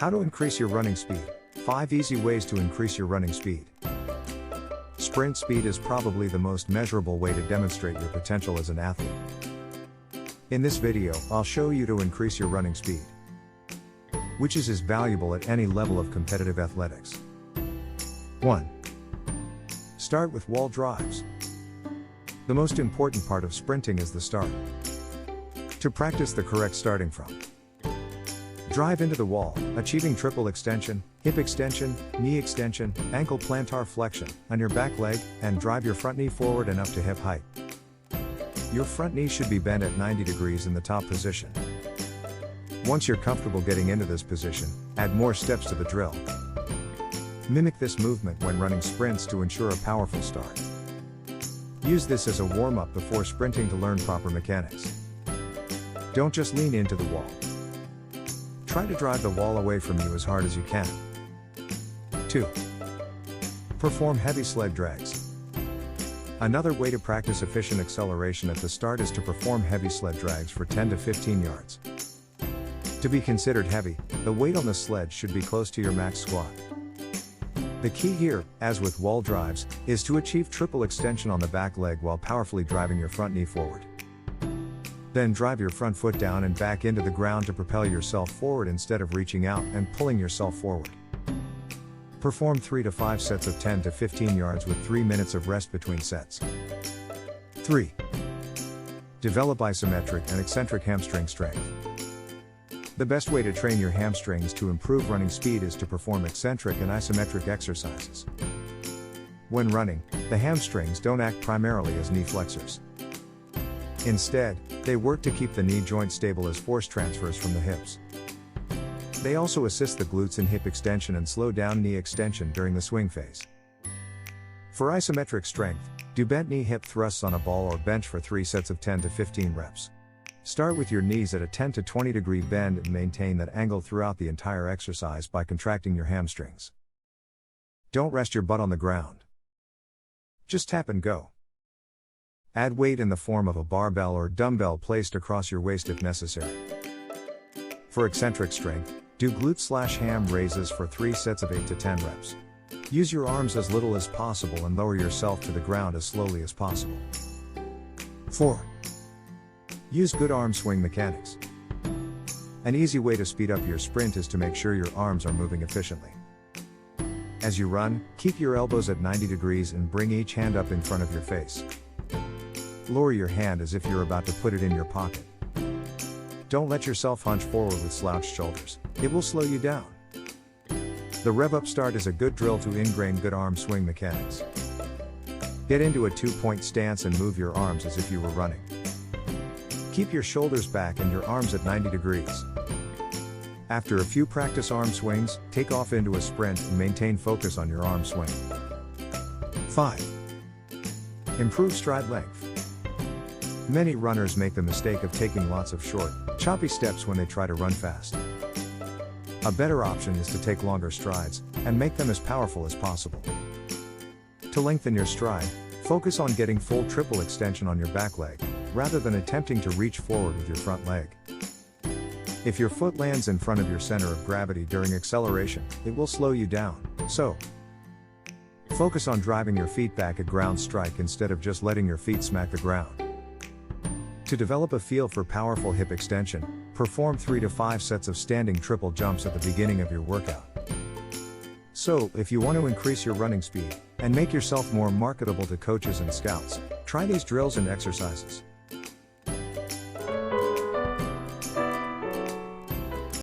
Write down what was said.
How to increase your running speed. 5 easy ways to increase your running speed. Sprint speed is probably the most measurable way to demonstrate your potential as an athlete. In this video, I'll show you to increase your running speed, which is valuable at any level of competitive athletics. 1. Start with wall drives. The most important part of sprinting is the start. To practice the correct starting from, drive into the wall, achieving triple extension, hip extension, knee extension, ankle plantar flexion on your back leg, and drive your front knee forward and up to hip height. Your front knee should be bent at 90 degrees in the top position. Once you're comfortable getting into this position, add more steps to the drill. Mimic this movement when running sprints to ensure a powerful start. Use this as a warm-up before sprinting to learn proper mechanics. Don't just lean into the wall. Try to drive the wall away from you as hard as you can. 2. Perform heavy sled drags. Another way to practice efficient acceleration at the start is to perform heavy sled drags for 10 to 15 yards. To be considered heavy, the weight on the sled should be close to your max squat. The key here, as with wall drives, is to achieve triple extension on the back leg while powerfully driving your front knee forward. Then drive your front foot down and back into the ground to propel yourself forward instead of reaching out and pulling yourself forward. Perform 3 to 5 sets of 10 to 15 yards with 3 minutes of rest between sets. 3. Develop isometric and eccentric hamstring strength. The best way to train your hamstrings to improve running speed is to perform eccentric and isometric exercises. When running, the hamstrings don't act primarily as knee flexors. Instead, they work to keep the knee joint stable as force transfers from the hips. They also assist the glutes in hip extension and slow down knee extension during the swing phase. For isometric strength, do bent knee hip thrusts on a ball or bench for 3 sets of 10 to 15 reps. Start with your knees at a 10 to 20 degree bend and maintain that angle throughout the entire exercise by contracting your hamstrings. Don't rest your butt on the ground. Just tap and go. Add weight in the form of a barbell or dumbbell placed across your waist if necessary. For eccentric strength, do glute/ham raises for 3 sets of 8 to 10 reps. Use your arms as little as possible and lower yourself to the ground as slowly as possible. 4. Use good arm swing mechanics. An easy way to speed up your sprint is to make sure your arms are moving efficiently. As you run, keep your elbows at 90 degrees and bring each hand up in front of your face. Lower your hand as if you're about to put it in your pocket. Don't let yourself hunch forward with slouched shoulders. It will slow you down. The rev up start is a good drill to ingrain good arm swing mechanics. Get into a 2-point stance and move your arms as if you were running. Keep your shoulders back and your arms at 90 degrees. After a few practice arm swings, take off into a sprint and maintain focus on your arm swing. 5. Improve stride length. Many runners make the mistake of taking lots of short, choppy steps when they try to run fast. A better option is to take longer strides, and make them as powerful as possible. To lengthen your stride, focus on getting full triple extension on your back leg, rather than attempting to reach forward with your front leg. If your foot lands in front of your center of gravity during acceleration, it will slow you down, so focus on driving your feet back at ground strike instead of just letting your feet smack the ground. To develop a feel for powerful hip extension, perform 3 to 5 sets of standing triple jumps at the beginning of your workout. So, if you want to increase your running speed, and make yourself more marketable to coaches and scouts, try these drills and exercises.